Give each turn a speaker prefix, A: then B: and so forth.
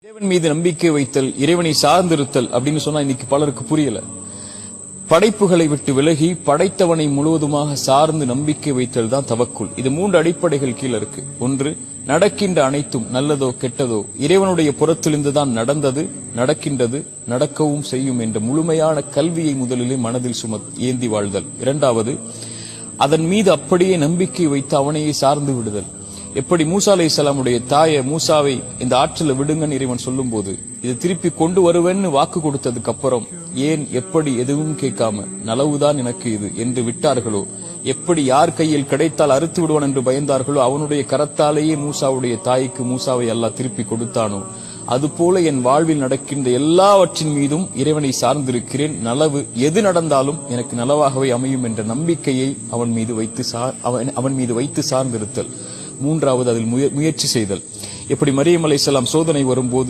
A: இறைவன் மீது நம்பிக்கை வைத்தல், இறைவனை சார்ந்திருத்தல் அப்படின்னு சொன்னா இன்னைக்கு பலருக்கு புரியல. படைப்புகளை விட்டு விலகி படைத்தவனை முழுவதுமாக சார்ந்து நம்பிக்கை வைத்தல் தான் தவக்குல். இது 3 அடிப்படைகள் கீழ இருக்கு. ஒன்று, நடக்கின்ற அனைத்தும் நல்லதோ கெட்டதோ இறைவனுடைய புறத்திலிருந்து தான் நடந்தது, நடக்கின்றது, நடக்கவும் செய்யும் என்ற முழுமையான கல்வியை முதலிலே மனதில் ஏந்தி வாழ்தல். இரண்டாவது, அதன் மீது அப்படியே நம்பிக்கை வைத்து அவனையே சார்ந்து விடுதல். எப்படி மூசா அலைஹிஸ்ஸலாமுடைய தாயை மூசாவை இந்த ஆற்றில விடுங்கன்னு இறைவன் சொல்லும் போது இதை திருப்பி கொண்டு வருவேன்னு வாக்கு கொடுத்ததுக்கு அப்புறம் ஏன் எப்படி எதுவும் கேட்காம நலவுதான் எனக்கு இது என்று விட்டார்களோ, எப்படி யார் கையில் கிடைத்தால் அறுத்து விடுவான் என்று பயந்தார்களோ அவனுடைய கரத்தாலேயே மூசாவுடைய தாய்க்கு மூசாவை அல்லாஹ் திருப்பி கொடுத்தானோ, அதுபோல என் வாழ்வில் நடக்கின்ற எல்லாவற்றின் மீதும் இறைவனை சார்ந்திருக்கிறேன். நலவு எது நடந்தாலும் எனக்கு நலவாகவே அமையும் என்ற நம்பிக்கையை அவன் மீது வைத்து சார்ந்திருத்தல். மூன்றாவது, அதில் முயற்சி செய்தல். எப்படி மரியம் அலைஹிஸ்ஸலாம் சோதனை வரும்போது